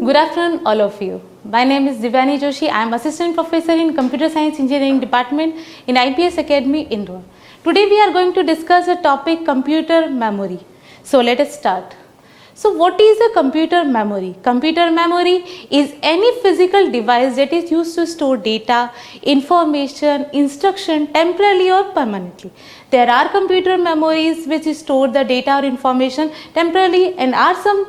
Good afternoon, all of you. My name is Divyani Joshi. I am Assistant Professor in Computer Science Engineering Department in IPS Academy, Indore. Today we are going to discuss a topic, computer memory. So let us start. So what is a computer memory? Computer memory is any physical device that is used to store data, information, instruction temporarily or permanently. There are computer memories which store the data or information temporarily, and are some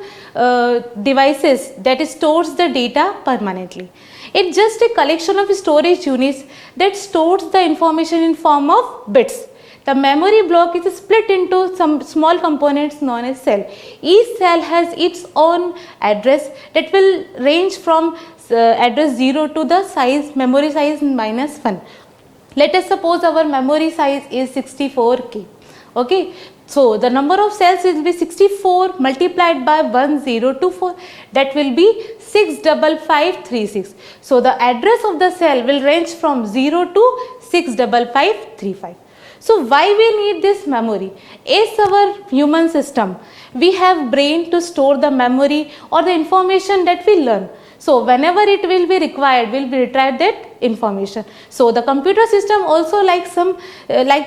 devices that stores the data permanently. It's just a collection of storage units that stores the information in form of bits. The memory block is split into some small components known as cell. Each cell has its own address that will range from address 0 to the size, memory size -1. Let us suppose our memory size is 64K. Okay. So the number of cells will be 64 multiplied by 1024, that will be 65536. So the address of the cell will range from 0 to 65535. So why we need this memory? As our human system, we have brain to store the memory or the information that we learn. So whenever it will be required, we will retrieve that information. So the computer system also like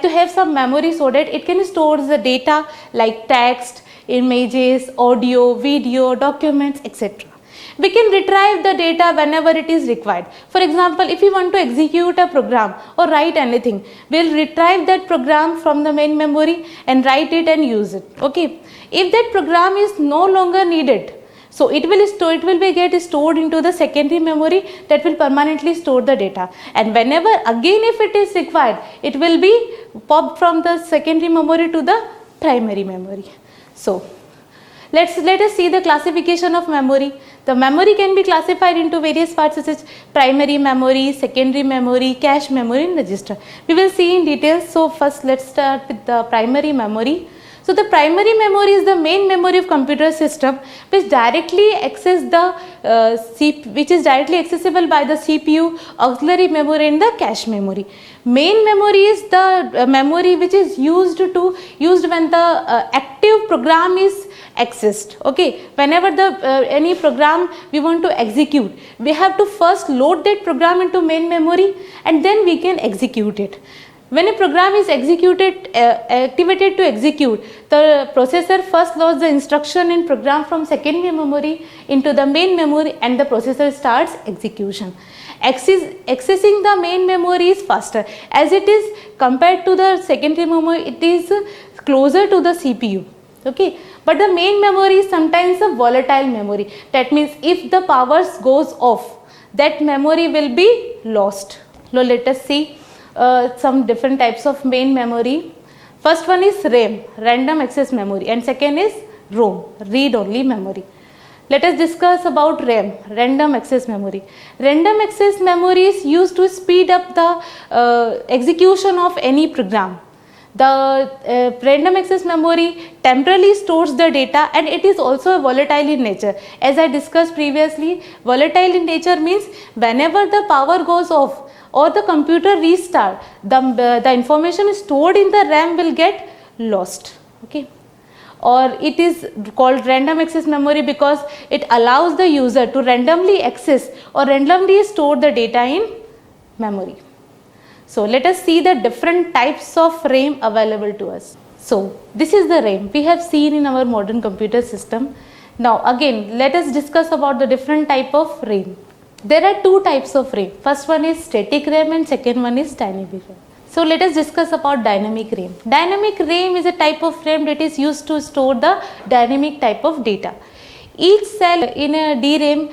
to have some memory so that it can store the data like text, images, audio, video, documents, etc. We can retrieve the data whenever it is required. For example, if we want to execute a program or write anything, we will retrieve that program from the main memory and write it and use it. Okay. If that program is no longer needed, so it will get stored into the secondary memory that will permanently store the data. And whenever again if it is required, it will be popped from the secondary memory to the primary memory. So let us see the classification of memory. The memory can be classified into various parts such as primary memory, secondary memory, cache memory and register. We will see in details. So first let's start with the primary memory. So the primary memory is the main memory of computer system which is directly accessible by the CPU, auxiliary memory and the cache memory. Main memory is the memory which is used when the active program is accessed. Okay, whenever any program we want to execute, we have to first load that program into main memory and then we can execute it. When a program is activated to execute, the processor first loads the instruction in program from secondary memory into the main memory and the processor starts execution. Accessing the main memory is faster as it is compared to the secondary memory, it is closer to the CPU. Okay, but the main memory is sometimes a volatile memory. That means if the power goes off, that memory will be lost. Now let us see some different types of main memory. First one is RAM, random access memory, and second is ROM, read only memory. Let us discuss about RAM, random access memory. Random access memory is used to speed up the execution of any program. The random access memory temporarily stores the data and it is also volatile in nature. As I discussed previously, volatile in nature means whenever the power goes off or the computer restart, the information stored in the RAM will get lost. Okay. Or it is called random access memory because it allows the user to randomly access or randomly store the data in memory. So let us see the different types of RAM available to us. So this is the RAM we have seen in our modern computer system. Now again let us discuss about the different type of RAM. There are two types of RAM. First one is static RAM and second one is dynamic RAM. So let us discuss about dynamic RAM. Dynamic RAM is a type of RAM that is used to store the dynamic type of data. Each cell in a DRAM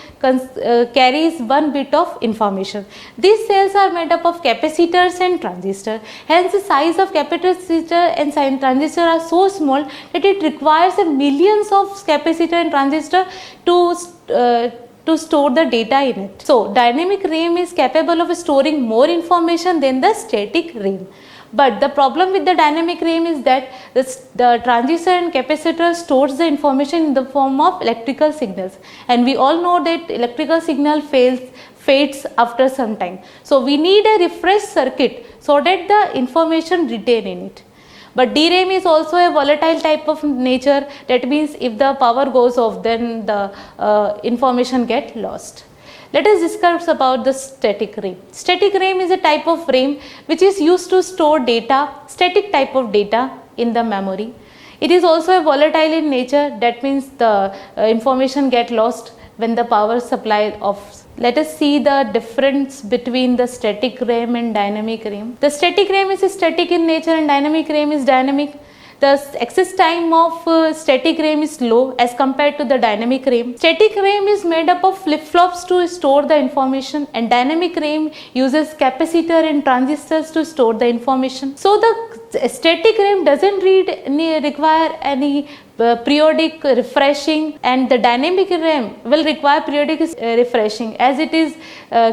carries one bit of information. These cells are made up of capacitors and transistors. Hence the size of capacitor and transistor are so small that it requires millions of capacitor and transistor to store the data in it. So dynamic RAM is capable of storing more information than the static RAM. But the problem with the dynamic RAM is that the transistor and capacitor stores the information in the form of electrical signals, and we all know that electrical signal fades after some time. So we need a refresh circuit so that the information retain in it. But DRAM is also a volatile type of nature. That means if the power goes off, then the information get lost. Let us discuss about the static RAM. Static RAM is a type of RAM which is used to store data, static type of data in the memory. It is also a volatile in nature. That means the information get lost when the power supply off. Let us see the difference between the static RAM and dynamic RAM. The static RAM is static in nature and dynamic RAM is dynamic. The access time of static RAM is low as compared to the dynamic RAM. Static RAM is made up of flip-flops to store the information, and dynamic RAM uses capacitor and transistors to store the information. So the static RAM doesn't require any periodic refreshing, and the dynamic RAM will require periodic refreshing as it is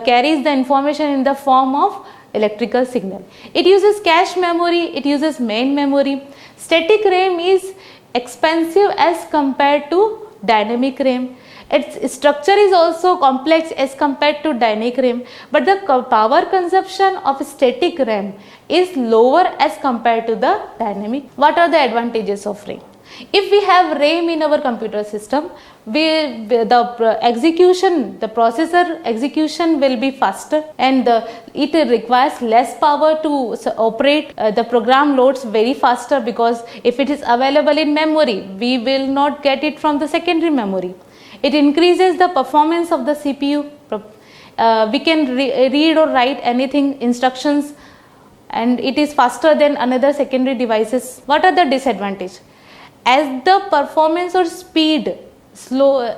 carries the information in the form of electrical signal. It uses cache memory, it uses main memory. Static RAM is expensive as compared to dynamic RAM. Its structure is also complex as compared to dynamic RAM, but the power consumption of static RAM is lower as compared to the dynamic. What are the advantages of RAM? If we have RAM in our computer system, the processor execution will be faster, and it requires less power to operate. The program loads very faster because if it is available in memory, we will not get it from the secondary memory. It increases the performance of the CPU. We can read or write anything, instructions, and it is faster than another secondary devices. What are the disadvantages? As the performance or speed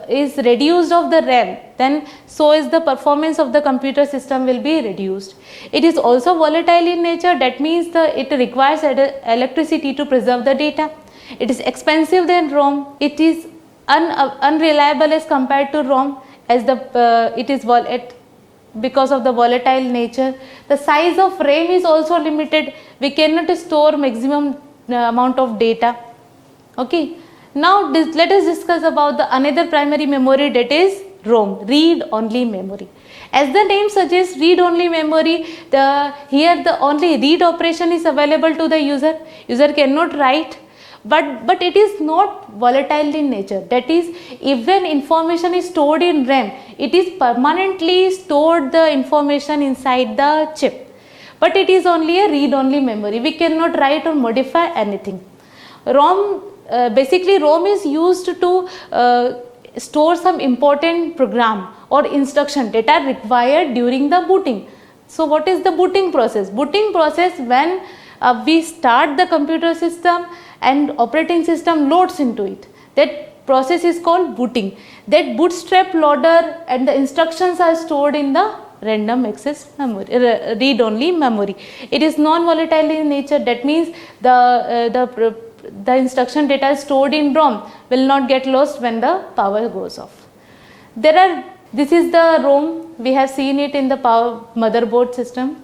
is reduced of the RAM, then so is the performance of the computer system will be reduced. It is also volatile in nature. That means it requires electricity to preserve the data. It is expensive than ROM. It is unreliable as compared to ROM, as because of the volatile nature. The size of RAM is also limited. We cannot store maximum amount of data. Okay, now let us discuss about the another primary memory, that is ROM, read only memory. As the name suggests, read only memory, here the only read operation is available to the user. User cannot write, but it is not volatile in nature. That is, even information is stored in RAM, it is permanently stored the information inside the chip. But it is only a read only memory. We cannot write or modify anything. Basically ROM is used to store some important program or instruction that are required during the booting. So what is the booting process? Booting process when we start the computer system and operating system loads into it. That process is called booting. That bootstrap loader and the instructions are stored in the random access memory, read only memory. It is non-volatile in nature. That means the instruction data stored in ROM will not get lost when the power goes off. This is the ROM. We have seen it in the power motherboard system.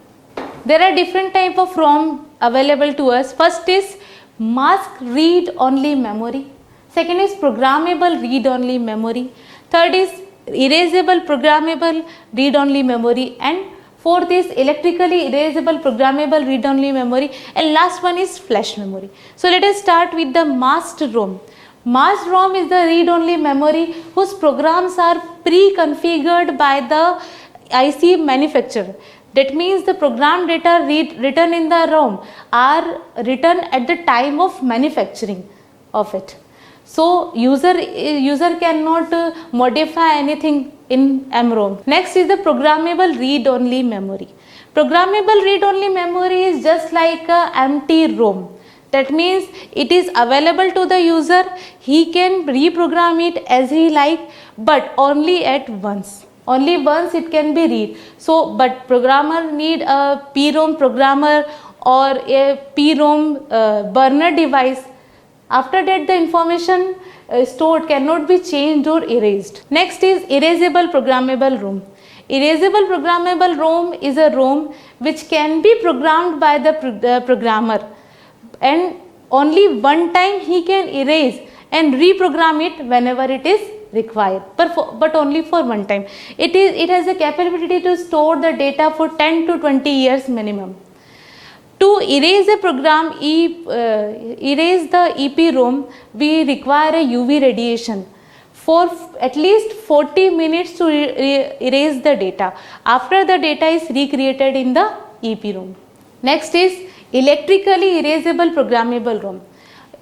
There are different type of ROM available to us. First is mask read only memory. Second is programmable read only memory. Third is erasable programmable read only memory, and fourth is electrically erasable programmable read only memory, and last one is flash memory. So let us start with the masked ROM. Masked ROM is the read only memory whose programs are pre-configured by the IC manufacturer. That means the program data written in the ROM are written at the time of manufacturing of it. So user cannot modify anything in MROM. Next is the programmable read only memory. Programmable read only memory is just like a empty ROM. That means it is available to the user. He can reprogram it as he like, but only at once. Only once it can be read. So, but programmer need a PROM programmer or a PROM burner device. After that, the information stored cannot be changed or erased. Next is erasable programmable ROM. Erasable programmable ROM is a ROM which can be programmed by the programmer, and only one time he can erase and reprogram it whenever it is required, but only for one time. It has a capability to store the data for 10 to 20 years minimum. To erase a program, erase the EPROM, we require a UV radiation for at least 40 minutes to erase the data. After the data is recreated in the EPROM. Next is electrically erasable programmable ROM.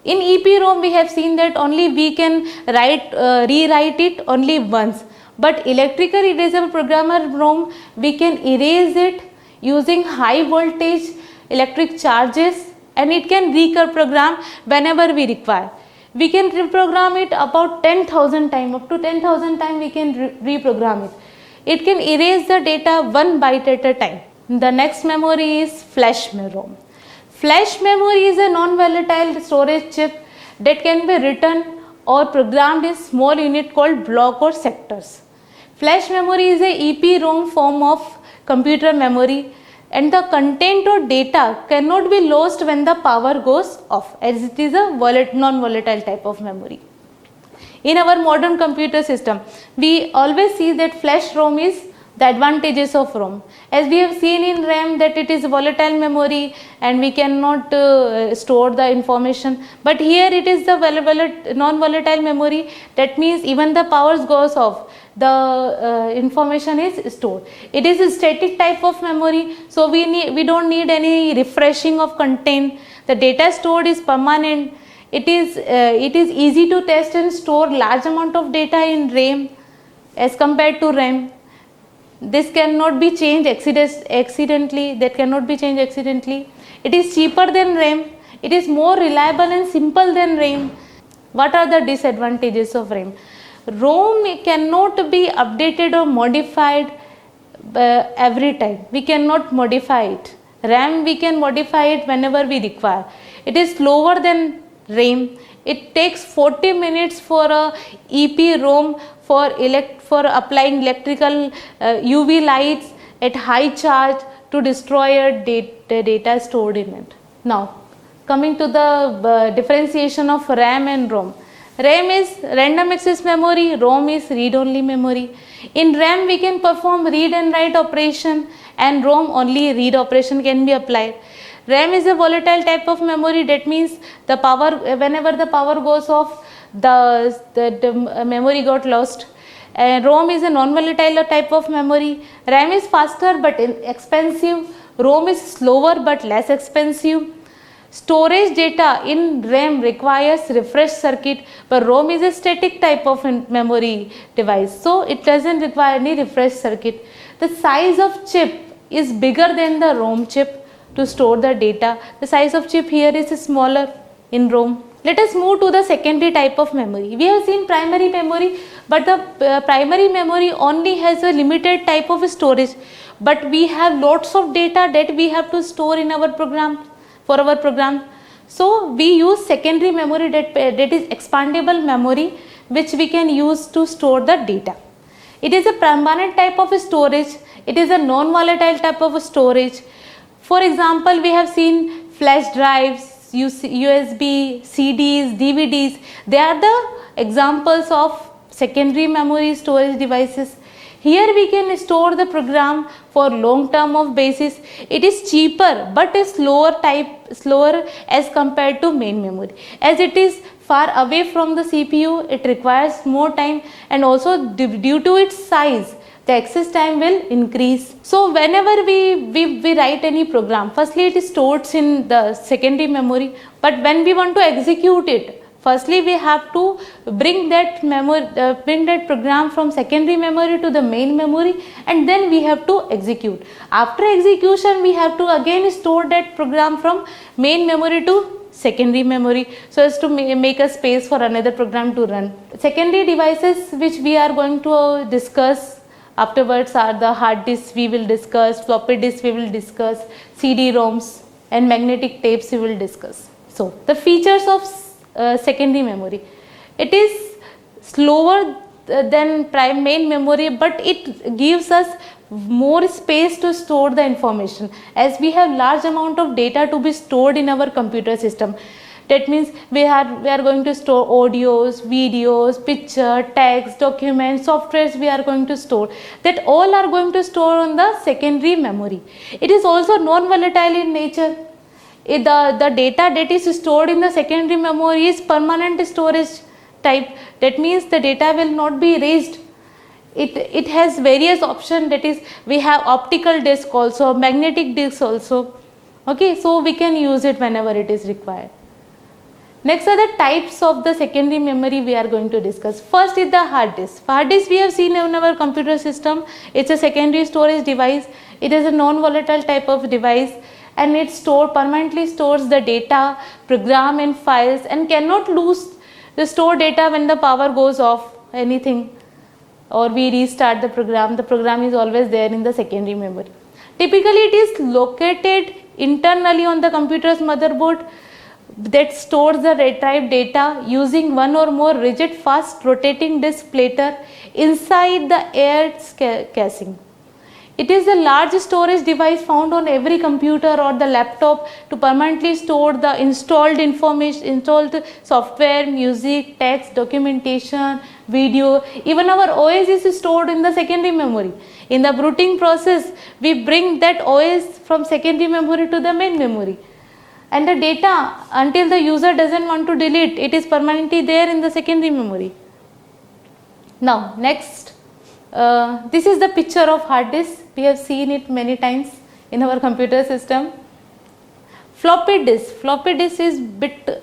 In EPROM we have seen that only we can rewrite it only once, but electrically erasable programmable ROM we can erase it using high voltage electric charges, and it can reprogram whenever we require. We can reprogram it about 10,000 times, up to 10,000 times we can reprogram it. It can erase the data 1 byte at a time. The next memory is flash ROM. Flash memory is a non-volatile storage chip that can be written or programmed in small unit called block or sectors. Flash memory is a EPROM form of computer memory, and the content or data cannot be lost when the power goes off, as it is a non-volatile type of memory. In our modern computer system, we always see that flash ROM is the advantages of ROM. As we have seen in RAM that it is volatile memory and we cannot store the information, but here it is the non-volatile memory. That means even the powers goes off, the information is stored. It is a static type of memory, so we don't need any refreshing of content. The data stored is permanent. It is easy to test and store large amount of data in RAM as compared to RAM. This cannot be changed accidentally. That cannot be changed accidentally. It is cheaper than RAM. It is more reliable and simple than RAM. What are the disadvantages of RAM? ROM cannot be updated or modified every time. We cannot modify it. RAM we can modify it whenever we require. It is slower than RAM. It takes 40 minutes for a EPROM for applying electrical UV lights at high charge to destroy the data stored in it. Now, coming to the differentiation of RAM and ROM. RAM is random access memory, ROM is read-only memory. In RAM we can perform read and write operation, and ROM only read operation can be applied. RAM is a volatile type of memory. That means the power, whenever the power goes off, the memory got lost. ROM is a non-volatile type of memory. RAM is faster but expensive. ROM is slower but less expensive. Storage data in RAM requires refresh circuit, but ROM is a static type of memory device, so it doesn't require any refresh circuit. The size of chip is bigger than the ROM chip to store the data. The size of chip here is smaller in ROM. Let us move to the secondary type of memory. We have seen primary memory, but the primary memory only has a limited type of storage, but we have lots of data that we have to store in our program, for our program. So we use secondary memory, that is expandable memory, which we can use to store the data. It is a permanent type of storage. It is a non-volatile type of storage. For example, we have seen flash drives, USB, CDs, DVDs. They are the examples of secondary memory storage devices. Here we can store the program for long term of basis. It is cheaper but a slower as compared to main memory. As it is far away from the CPU, it requires more time, and also due to its size, the access time will increase. So whenever we write any program, firstly it is stored in the secondary memory, but when we want to execute it, firstly we have to bring that program from secondary memory to the main memory, and then we have to execute. After execution, we have to again store that program from main memory to secondary memory, so as to make a space for another program to run. Secondary devices which we are going to discuss afterwards are the hard disks we will discuss, floppy disks we will discuss, CD-ROMs and magnetic tapes we will discuss. So the features of secondary memory. It is slower than main memory, but it gives us more space to store the information, as we have large amount of data to be stored in our computer system. That means we are going to store audios, videos, picture, text, documents, softwares we are going to store. That all are going to store on the secondary memory. It is also non-volatile in nature. the data that is stored in the secondary memory is permanent storage type. That means the data will not be erased. It has various options, that is we have optical disk also, magnetic disk also. Okay, so we can use it whenever it is required. Next are the types of the secondary memory we are going to discuss. First is the hard disk. Hard disk we have seen in our computer system. It's a secondary storage device. It is a non-volatile type of device, and it permanently stores the data, program and files, and cannot lose the stored data when the power goes off, anything, or we restart the program. The program is always there in the secondary memory. Typically it is located internally on the computer's motherboard, that stores the retrieved data using one or more rigid fast rotating disk platter inside the air casing. It is a large storage device found on every computer or the laptop to permanently store the installed information, installed software, music, text, documentation, video. Even our OS is stored in the secondary memory. In the booting process, we bring that OS from secondary memory to the main memory. And the data, until the user doesn't want to delete, it is permanently there in the secondary memory. Now next, this is the picture of hard disk. We have seen it many times in our computer system. Floppy disk. Floppy disk is bit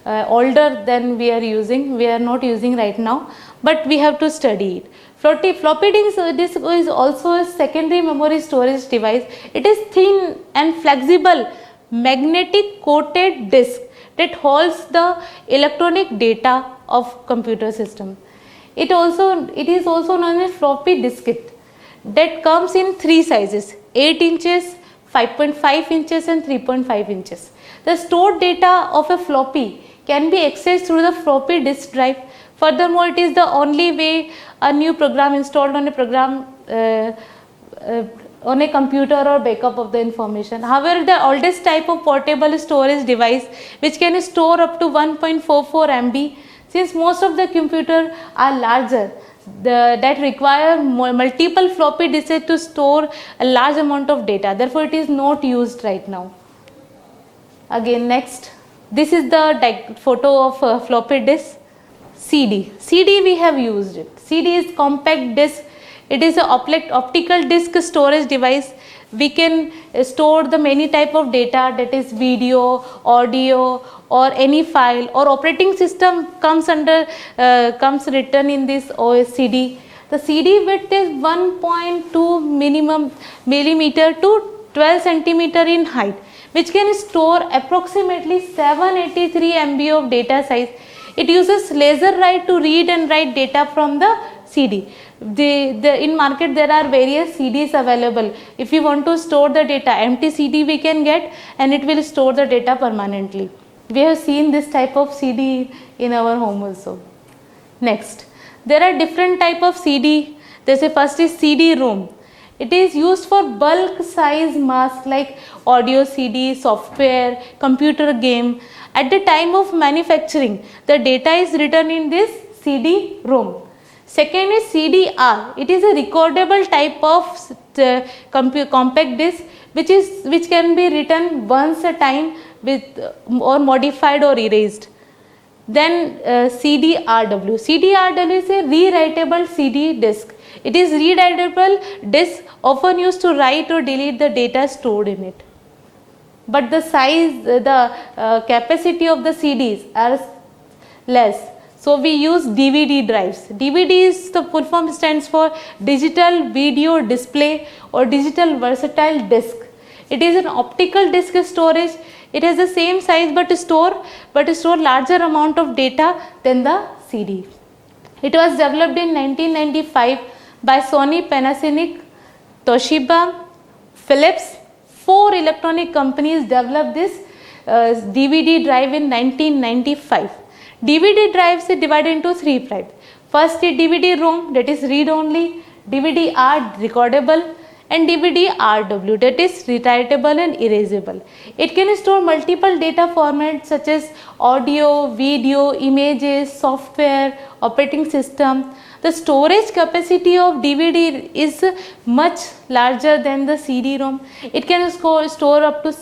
older than we are using. We are not using right now, but we have to study it. Floppy disk is also a secondary memory storage device. It is thin and flexible magnetic coated disk that holds the electronic data of computer system. It is also known as floppy diskette, that comes in three sizes: 8 inches, 5.5 inches and 3.5 inches. The stored data of a floppy can be accessed through the floppy disk drive. Furthermore, it is the only way a new program installed on a computer or backup of the information. However, the oldest type of portable storage device which can store up to 1.44 MB, since most of the computers are larger, that require multiple floppy disks to store a large amount of data. Therefore, it is not used right now. Again, next, this is the photo of floppy disk. CD we have used it. CD is compact disk. It is an optical disk storage device. We can store the many type of data, that is video, audio, or any file, or operating system comes written in this OS CD. The CD width is 1.2 millimeter to 12 centimeter in height, which can store approximately 783 MB of data size. It uses laser write to read and write data from the CD. In market there are various CDs available. If you want to store the data, empty CD we can get, and it will store the data permanently. We have seen this type of CD in our home also. Next, there are different type of CD. First is CD-ROM. It is used for bulk size mask like audio CD, software, computer game. At the time of manufacturing, the data is written in this CD-ROM. Second is CD-R. It is a recordable type of compact disc which can be written once a time with or modified or erased. Then CD-RW. CD-RW is a rewritable CD disc. It is rewritable disc often used to write or delete the data stored in it. But the size, the capacity of the CDs are less. So we use DVD drives. DVD is the full form stands for digital video display or digital versatile disc. It is an optical disc storage. It has the same size but store larger amount of data than the CD. It was developed in 1995 by Sony, Panasonic, Toshiba, Philips. 4 electronic companies developed this DVD drive in 1995. DVD drives are divided into 3 types. First is DVD-ROM, that is read only, DVD-R recordable, and DVD-RW, that is rewritable and erasable. It can store multiple data formats such as audio, video, images, software, operating system. The storage capacity of DVD is much larger than the CD-ROM. It can store up to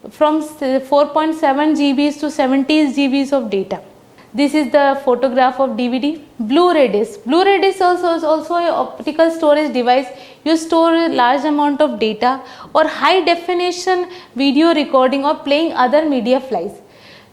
from 4.7 GBs to 70 GBs of data. This is the photograph of DVD. Blu-ray disc. Blu-ray disc is also an optical storage device. You store a large amount of data or high definition video recording or playing other media files.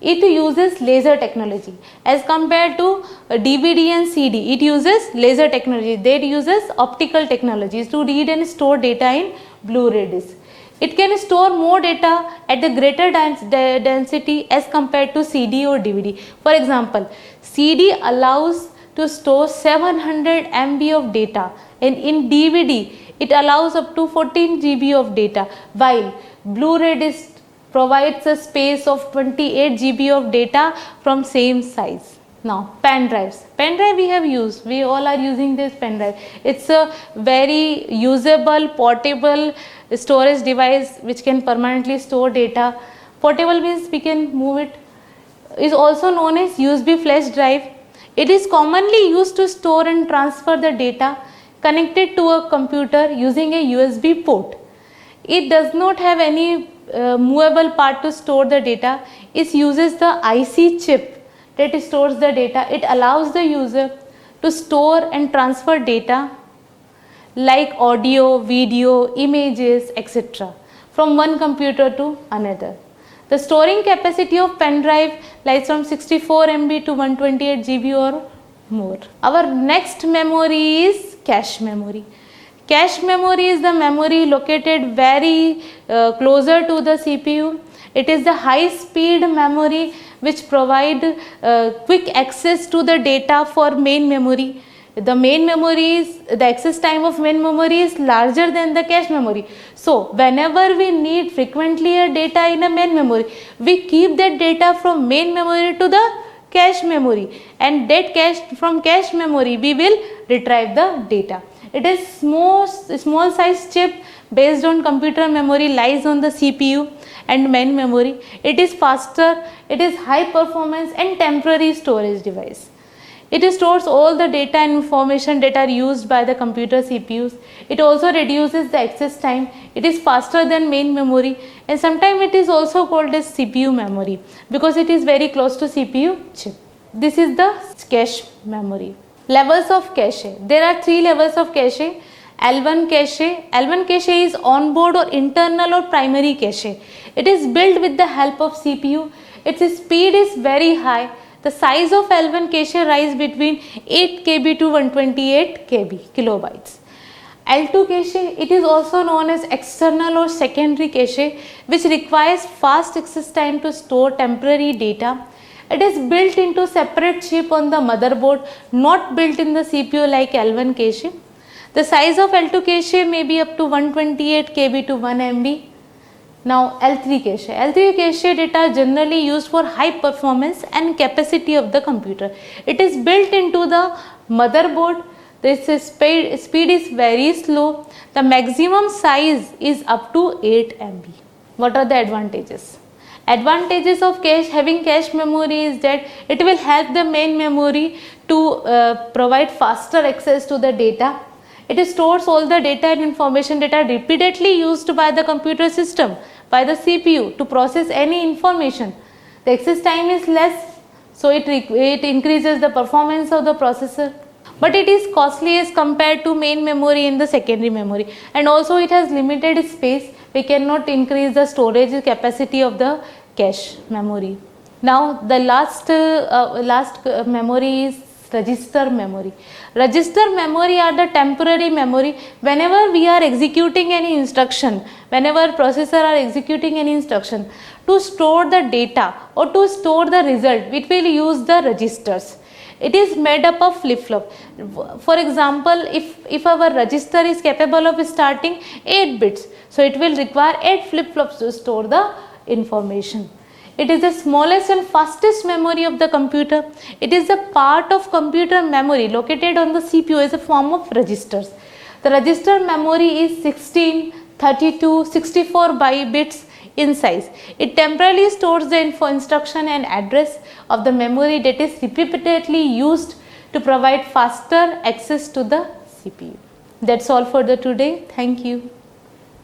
It uses laser technology as compared to DVD and CD. It uses laser technology. They uses optical technologies to read and store data in Blu-ray disc. It can store more data at the greater density as compared to CD or DVD. For example, CD allows to store 700 MB of data, and in DVD it allows up to 14 GB of data, while Blu-ray disc provides a space of 28 GB of data from same size. Now, pen drives. Pen drive we have used. We all are using this pen drive. It's a very usable, portable storage device which can permanently store data. Portable means we can move it. Is also known as USB flash drive. It is commonly used to store and transfer the data connected to a computer using a USB port. It does not have any movable part to store the data. It uses the IC chip that stores the data. It allows the user to store and transfer data like audio, video, images, etc. from one computer to another. The storing capacity of pen drive lies from 64 MB to 128 GB or more. Our next memory is cache memory. Cache memory is the memory located very closer to the CPU. It is the high speed memory which provide quick access to the data for main memory. The main memory is, the access time of main memory is larger than the cache memory. So whenever we need frequently a data in a main memory, we keep that data from main memory to the cache memory, and that cache from cache memory we will retrieve the data. It is small size chip based on computer memory lies on the CPU and main memory. It is faster, it is high performance and temporary storage device. It stores all the data and information that are used by the computer CPUs. It also reduces the access time. It is faster than main memory, and sometimes it is also called as CPU memory because it is very close to CPU chip. This is the cache memory. Levels of cache. There are 3 levels of cache. L1 cache. L1 cache is onboard or internal or primary cache. It is built with the help of CPU. Its speed is very high. The size of L1 cache rise between 8 KB to 128 KB kilobytes. L2 cache, it is also known as external or secondary cache, which requires fast access time to store temporary data. It is built into separate chip on the motherboard, not built in the CPU like L1 cache. The size of L2 cache may be up to 128 KB to 1 MB. Now L3 cache. L3 cache data are generally used for high performance and capacity of the computer. It is built into the motherboard. This speed is very slow. The maximum size is up to 8 MB. What are the advantages? Advantages of having cache memory is that it will help the main memory to provide faster access to the data. It stores all the data and information that are repeatedly used by the computer system, by the CPU to process any information. The access time is less, so it increases the performance of the processor. But it is costly as compared to main memory and the secondary memory, and also it has limited space. We cannot increase the storage capacity of the cache memory. Now the last memory is register memory. Register memory are the temporary memory. Whenever we are executing any instruction, whenever processor are executing any instruction, to store the data or to store the result, it will use the registers. It is made up of flip-flop. For example, if our register is capable of starting 8 bits, so it will require 8 flip-flops to store the information. It is the smallest and fastest memory of the computer. It is a part of computer memory located on the CPU as a form of registers. The register memory is 16, 32, 64 bits in size. It temporarily stores the instruction and address of the memory that is repeatedly used to provide faster access to the CPU. That's all for the today. Thank you.